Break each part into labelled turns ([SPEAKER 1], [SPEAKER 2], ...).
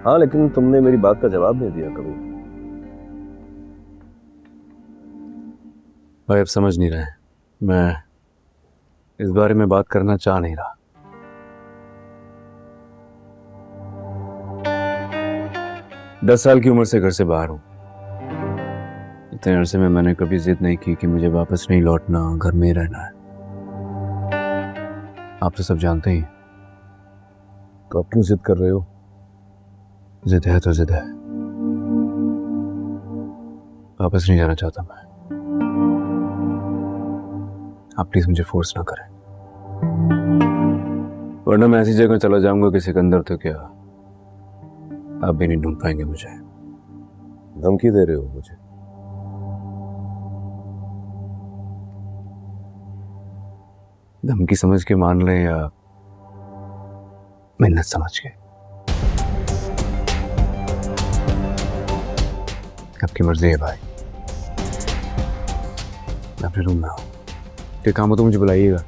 [SPEAKER 1] हाँ, लेकिन तुमने मेरी बात का जवाब नहीं दिया कभी।
[SPEAKER 2] भाई अब समझ नहीं रहे, मैं इस बारे में बात करना चाह नहीं रहा। दस साल की उम्र से घर से बाहर हूं। इतने अरसे में मैंने कभी जिद नहीं की कि मुझे वापस नहीं लौटना, घर में ही रहना है। आप तो सब जानते ही।
[SPEAKER 1] तो अब क्यों जिद कर रहे हो?
[SPEAKER 2] जिद है तो जिद है, वापस नहीं जाना चाहता मैं। आप प्लीज मुझे फोर्स ना करें, वरना मैं ऐसी जगह चला जाऊंगा कि सिकंदर तो क्या आप भी नहीं ढूंढ पाएंगे मुझे।
[SPEAKER 1] धमकी दे रहे हो मुझे?
[SPEAKER 2] धमकी समझ के मान लें या मिन्नत समझ के, आपकी मर्जी है भाई। मैं अपने रूम में हूं, कोई काम हो तो मुझे बुलाइएगा।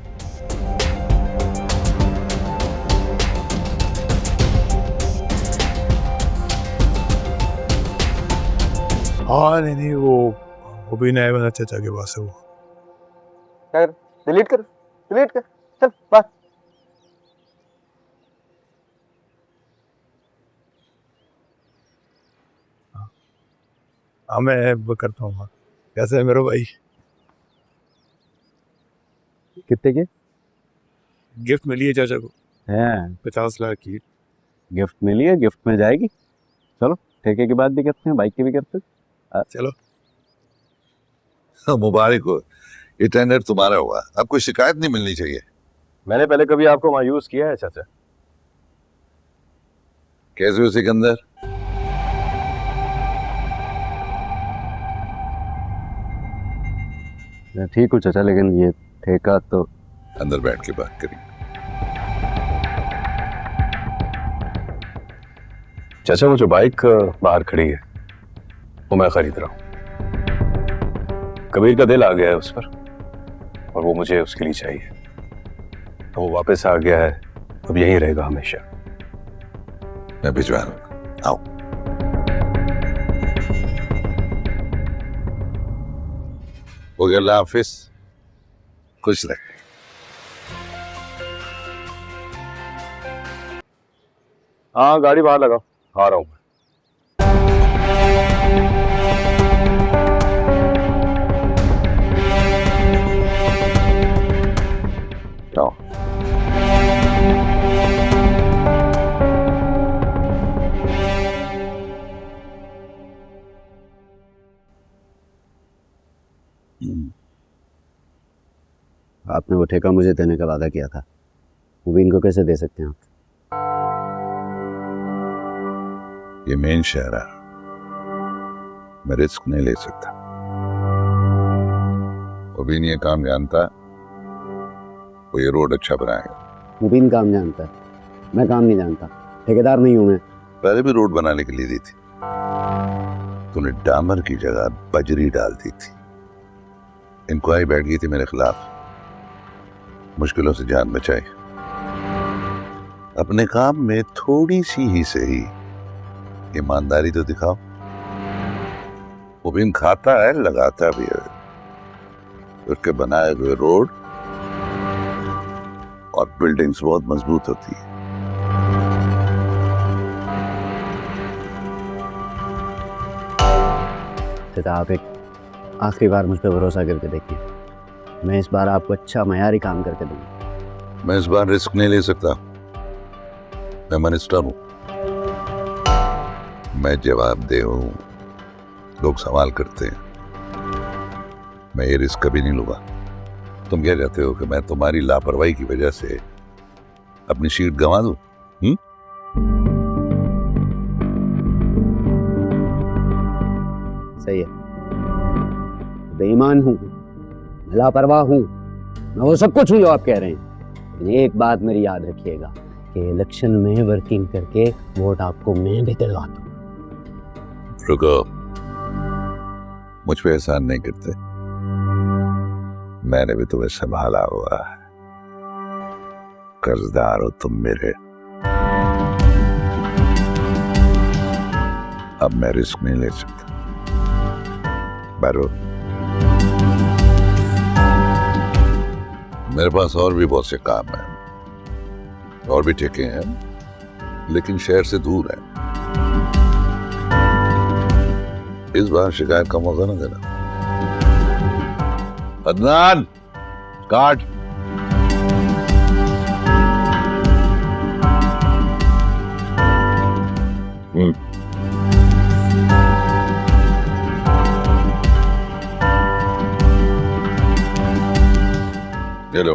[SPEAKER 3] हाँ नहीं वो भी नया वाला चाचा के पास है वो।
[SPEAKER 4] क्या कर? डिलीट कर, डिलीट कर, चल बात।
[SPEAKER 3] हाँ मैं वो करता हूँ। कैसे है मेरा भाई?
[SPEAKER 2] कितने के
[SPEAKER 3] गिफ्ट मिली है चाचा को
[SPEAKER 2] हैं?
[SPEAKER 3] 50 लाख की।
[SPEAKER 2] गिफ्ट मिली है, गिफ्ट में जाएगी। चलो ठेके की बात भी करते हैं, बाइक की भी करते हैं।
[SPEAKER 3] चलो
[SPEAKER 5] मुबारक हो, ये टेंडर तुम्हारा हुआ। अब कोई शिकायत नहीं मिलनी चाहिए।
[SPEAKER 1] मैंने पहले कभी आपको मायूस किया है चाचा?
[SPEAKER 5] कैसे हो सिकंदर?
[SPEAKER 2] मैं ठीक हूँ चाचा, लेकिन ये ठेका तो।
[SPEAKER 5] अंदर बैठ के बात करेंगे।
[SPEAKER 1] चाचा, वो जो बाइक बाहर खड़ी है वो मैं खरीद रहा हूँ। कबीर का दिल आ गया है उस पर और वो मुझे उसके लिए चाहिए। तो वो वापस आ गया है, अब यहीं रहेगा हमेशा।
[SPEAKER 5] मैं भिजवा लूंगा, आओ। हो गया, अल्लाह हाफिज, खुश रहे।
[SPEAKER 1] हाँ, गाड़ी बाहर लगाओ, आ रहा हूँ।
[SPEAKER 5] आओ।
[SPEAKER 2] आपने वो ठेका मुझे देने का वादा किया था, मुबीन को कैसे दे सकते हैं आप?
[SPEAKER 5] ये मेन शहर है, मैं रिस्क नहीं ले सकता। मुबीन ये काम जानता है, वो ये रोड अच्छा बनाएगा।
[SPEAKER 2] मुबीन काम जानता है, मैं काम नहीं जानता, ठेकेदार नहीं हूं मैं।
[SPEAKER 5] पहले भी रोड बनाने के लिए दी थी, तूने डामर की जगह बजरी डाल दी थी। इंक्वायरी बैठ गई थी मेरे खिलाफ, मुश्किलों से जान बचाई। अपने काम में थोड़ी सी ही सही ईमानदारी तो दिखाओ। मुबीन खाता है, लगाता भी है। उसके बनाए हुए रोड और बिल्डिंग्स बहुत मजबूत होती है।
[SPEAKER 2] चाचा, आप एक आखिरी बार मुझ पर भरोसा करके देखिए, मैं इस बार आपको अच्छा मयारी काम करके दूंगा।
[SPEAKER 5] मैं इस बार रिस्क नहीं ले सकता, मैं मिनिस्टर हूं, मैं जवाबदेह हूं, लोग सवाल करते हैं। मैं ये रिस्क कभी नहीं लूंगा। तुम क्या चाहते हो कि मैं तुम्हारी लापरवाही की वजह से अपनी सीट गंवा दूं?
[SPEAKER 2] सही है, बेईमान हूं, लापरवाह हूं, मैं वो सब कुछ हूं जो आप कह रहे हैं। लेकिन एक बात मेरी याद रखिएगा कि इलेक्शन में वर्किंग करके वोट आपको मैं भी दिलवाता हूं।
[SPEAKER 5] रुको, मुझ पे एहसान नहीं करते, मैंने भी तुम्हें संभाला हुआ है। कर्जदार हो तुम मेरे। अब मैं रिस्क नहीं ले सकता। बैरो, मेरे पास और भी बहुत से काम हैं, और भी ठेके हैं, लेकिन शहर से दूर है। इस बार शिकायत का मौका न देना। अदनान, काट। ये लो।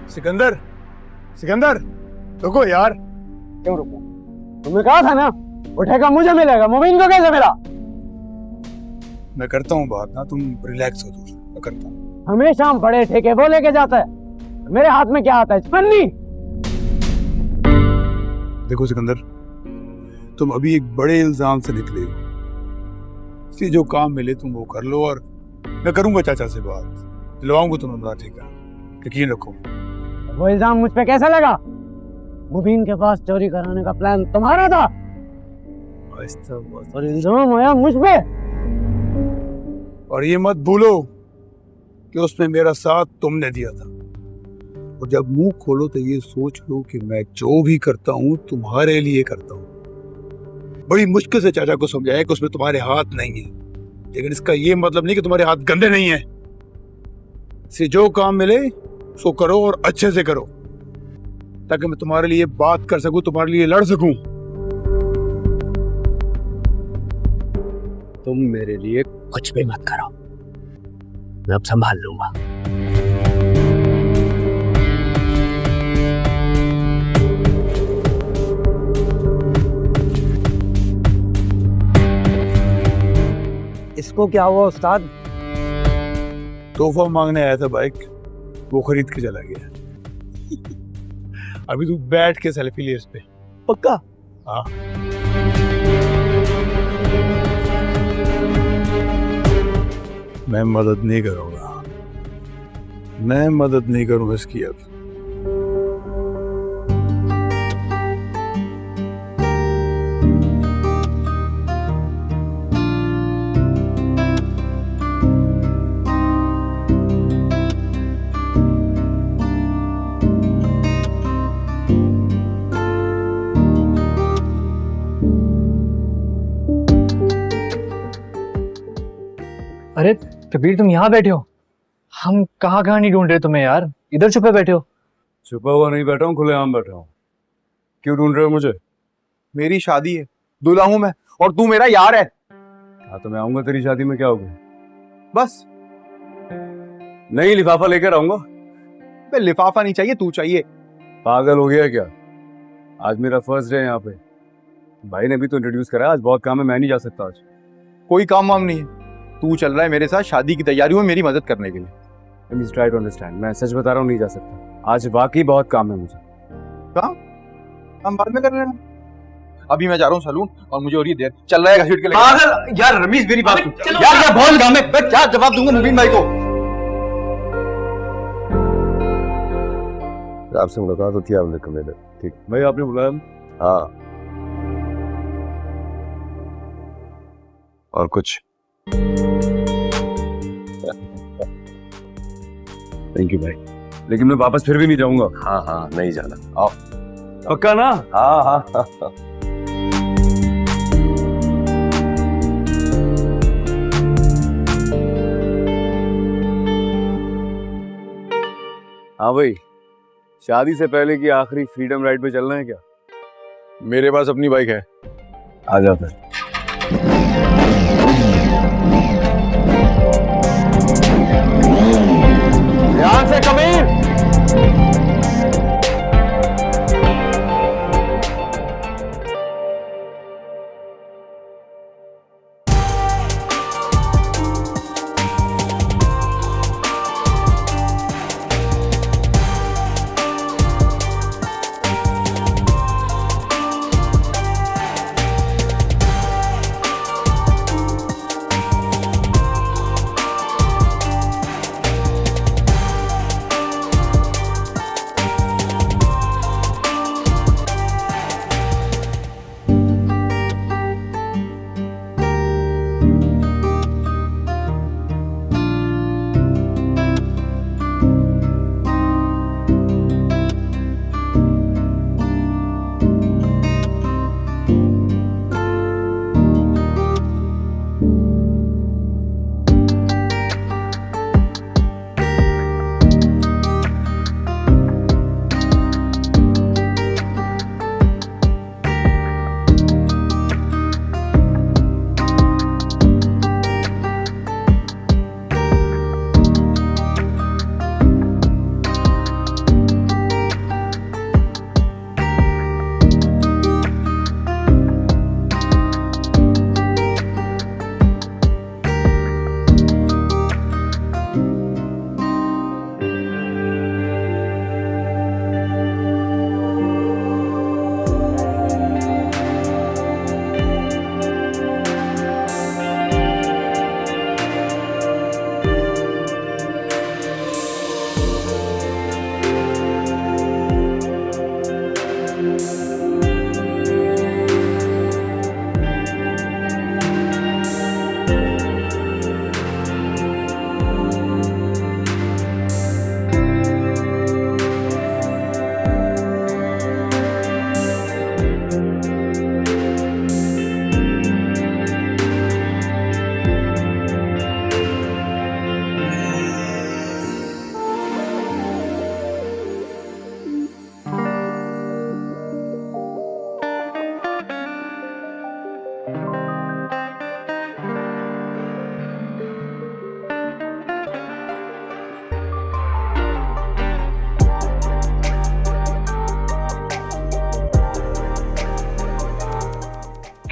[SPEAKER 3] सिकंदर, सिकंदर, रुको यार।
[SPEAKER 2] क्यों रुको? तुमने कहा था ना उठेगा मुझे मिलेगा, मुबीन को कैसे मिला?
[SPEAKER 3] मैं करता हूँ बात ना, तुम रिलैक्स हो। मैं करता हूँ।
[SPEAKER 2] हमेशा हम बड़े ठेके वो लेके जाता है, मेरे हाथ में क्या आता है? पन्नी।
[SPEAKER 3] देखो सिकंदर, तुम अभी एक बड़े इल्जाम से निकले हो। इसी जो काम मिले तुम वो कर लो, और मैं करूंगा चाचा से बात, दिलवाऊंगा तुम्हें बड़ा ठेका, यकीन रखो।
[SPEAKER 2] वो इल्जाम मुझ पे कैसे लगा? मुबीन के पास चोरी कराने का प्लान तुम्हारा था और इल्जाम आया मुझ पे।
[SPEAKER 3] और ये मत भूलो कि उसमें मेरा साथ तुमने दिया था। और जब मुंह खोलो तो ये सोच लो कि मैं जो भी करता हूँ तुम्हारे लिए करता हूँ। बड़ी मुश्किल से चाचा को समझाया कि उसमें तुम्हारे हाथ नहीं है, लेकिन इसका ये मतलब नहीं कि तुम्हारे हाथ गंदे नहीं है। से जो काम मिले उसको करो और अच्छे से करो, ताकि मैं तुम्हारे लिए बात कर सकूं, तुम्हारे लिए लड़ सकूं।
[SPEAKER 2] तुम मेरे लिए कुछ भी मत करो, मैं अब संभाल लूंगा। इसको क्या हुआ उस्ताद?
[SPEAKER 3] तोहफा मांगने आया था बाइक, वो खरीद के चला गया। अभी तू बैठ के सेल्फी ले इस पे।
[SPEAKER 2] पक्का?
[SPEAKER 3] हाँ। मैं मदद नहीं करूंगा, मैं मदद नहीं करूंगा इसकी अब।
[SPEAKER 6] अरे कबीर, तुम यहाँ बैठे हो? हम कहाँ कहाँ नहीं ढूंढ रहे तुम्हें यार, इधर छुपे बैठे हो।
[SPEAKER 1] छुपा हुआ नहीं बैठा हूँ, खुलेआम बैठा हूँ। क्यों ढूंढ रहे हो मुझे?
[SPEAKER 4] मेरी शादी है, दूल्हा हूं मैं, और तू मेरा यार है।
[SPEAKER 1] हाँ तो मैं आऊंगा तेरी शादी में, क्या हो गया?
[SPEAKER 4] बस।
[SPEAKER 1] नहीं, लिफाफा लेकर आऊंगा।
[SPEAKER 4] बे लिफाफा नहीं चाहिए, तू चाहिए।
[SPEAKER 1] पागल हो गया क्या? आज मेरा फर्स्ट डे यहाँ पे, भाई ने भी तो इंट्रोड्यूस करा। आज बहुत काम है, मैं नहीं जा सकता आज।
[SPEAKER 4] कोई काम वाम नहीं है, तू चल रहा है मेरे साथ शादी की तैयारियों में मेरी मदद करने के लिए।
[SPEAKER 1] प्लीज ट्राई टू अंडरस्टैंड, मैं सच बता रहा हूँ, नहीं जा सकता आज, वाकई बहुत काम है मुझे।
[SPEAKER 4] हम बाद में कर रहे हैं। अभी मैं जा रहा हूँ सैलून, और मुझे हो रही है देर। चल रहा है घसीट के लेके।
[SPEAKER 1] यार रमीज मेरी बात सुन।
[SPEAKER 4] यार क्या बहुत काम है, मैं क्या जवाब दूंगा मुबीन भाई को?
[SPEAKER 1] आपसे मुलाकात होती है आपने कमरे में, ठीक भाई? आपने बुलाया? हाँ। और कुछ? थैंक यू भाई, लेकिन मैं वापस फिर भी नहीं जाऊंगा। हाँ हाँ, नहीं जाना। आओ। पक्का ना? हाँ हाँ हाँ। हाँ भाई, शादी से पहले की आखिरी फ्रीडम राइड पे चलना है क्या?
[SPEAKER 3] मेरे पास अपनी बाइक है,
[SPEAKER 1] आ जाता है।
[SPEAKER 2] ध्यान से कबीर।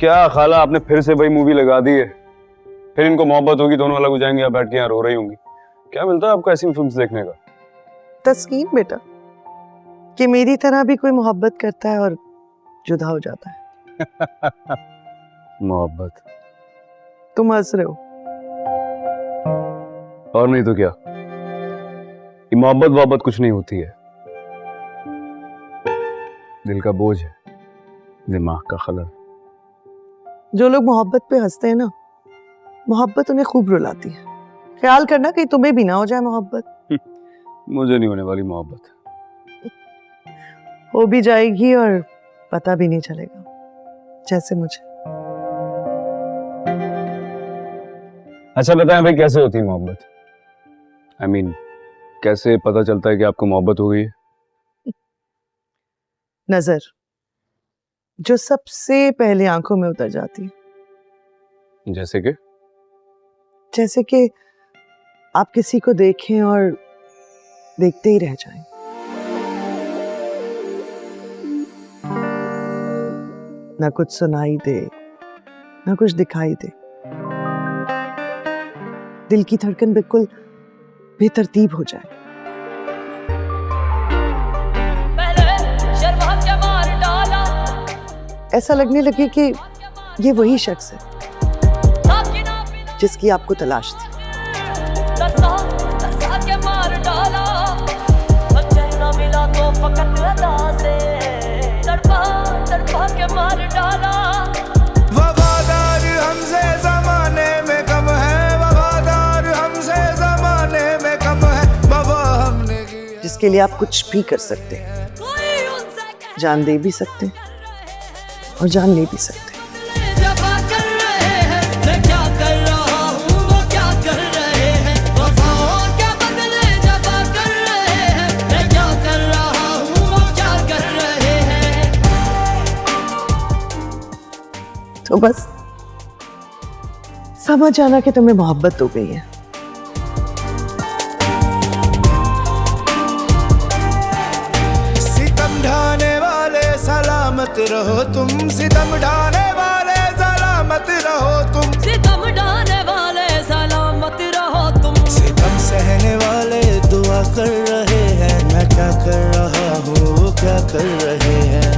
[SPEAKER 1] क्या खाला, आपने फिर से वही मूवी लगा दी है। फिर इनको मोहब्बत होगी, दोनों अलग हो जाएंगे, या बैठ के यहाँ रो रही होंगी। क्या मिलता है आपको ऐसी फिल्म्स देखने का?
[SPEAKER 7] तस्कीन बेटा, कि मेरी तरह भी कोई मोहब्बत करता है और जुदा हो जाता है।
[SPEAKER 1] मोहब्बत?
[SPEAKER 7] तुम हंस रहे हो।
[SPEAKER 1] और नहीं तो क्या, ये मोहब्बत कुछ नहीं होती है। दिल का बोझ है, दिमाग का खलल।
[SPEAKER 7] जो लोग मोहब्बत पे हंसते हैं ना, मोहब्बत उन्हें खूब रुलाती है। ख्याल करना कहीं तुम्हें भी ना हो जाए मोहब्बत।
[SPEAKER 1] मुझे नहीं होने वाली मोहब्बत।
[SPEAKER 7] हो भी जाएगी और पता भी नहीं चलेगा, जैसे मुझे।
[SPEAKER 1] अच्छा बताएं भाई, कैसे होती है मोहब्बत? I mean, कैसे पता चलता है कि आपको मोहब्बत हो गई है?
[SPEAKER 7] नजर जो सबसे पहले आंखों में उतर जाती है। जैसे कि आप किसी को देखें और देखते ही रह जाएं। ना कुछ सुनाई दे, ना कुछ दिखाई दे। दिल की धड़कन बिल्कुल बेतरतीब हो जाए। ऐसा लगने लगे कि ये वही शख्स है जिसकी आपको तलाश थी।
[SPEAKER 8] वफादार हमसे ज़माने में कम है, वफादार हमसे ज़माने में कम है, वफा हमने की।
[SPEAKER 7] जिसके लिए आप कुछ भी कर सकते हैं, जान दे भी सकते हैं और जान ले भी सकते हैं। तो बस समझ जाना कि तुम्हें मोहब्बत हो गई है।
[SPEAKER 8] सितम ढाने वाले सलामत रहो तुम, सितम ढाने वाले सलामत रहो तुम, सितम ढाने वाले सलामत रहो तुम, सितम सहने वाले दुआ कर रहे हैं। मैं क्या कर रहा हूँ, वो क्या कर रहे हैं।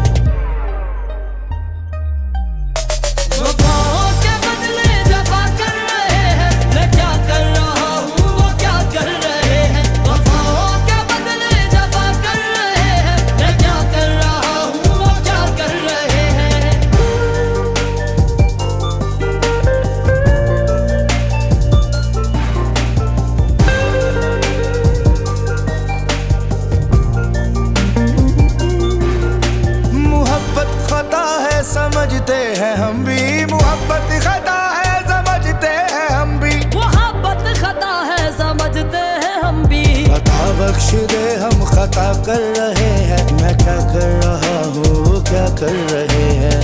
[SPEAKER 8] समझते हैं हम भी, मोहब्बत खता है समझते हैं हम भी, मोहब्बत खता है समझते हैं हम भी। खता बख्श दे, हम खता कर रहे हैं। मैं क्या कर रहा हूँ, वो क्या कर रहे हैं।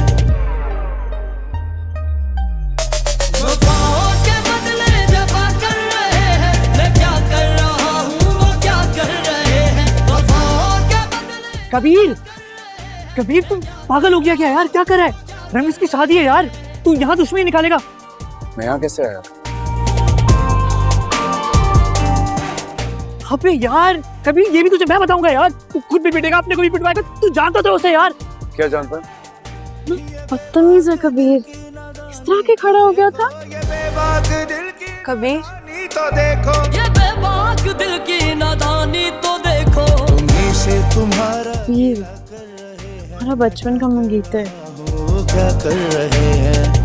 [SPEAKER 8] वफाओं के बदले जफा कर रहे हैं। मैं क्या कर रहा हूँ, वो क्या कर रहे हैं। वफाओं के बदले।
[SPEAKER 6] कबीर, कबीर तुम पागल हो गया क्या यार? क्या कर रहा है? रमेश की शादी है यार, तू यहाँ दुश्मनी निकालेगा।
[SPEAKER 1] मैं यहाँ कैसे आया?
[SPEAKER 6] अबे यार कबीर, ये भी तुझे मैं बताऊंगा यार। तू खुद भी पिटेगा, अपने को भी पिटवाएगा। तू जानता तो उसे यार।
[SPEAKER 1] क्या जानता है?
[SPEAKER 9] बदतमीज है कबीर, इस तरह के खड़ा हो गया था। कबीर
[SPEAKER 8] तो देखो, ये बेबाक दिल की नादानी तो देखो, तुम्हीं से तुम्हारा
[SPEAKER 9] कबीर, हमारा बचपन का मंगीत है।
[SPEAKER 8] वो क्या कर रहे हैं।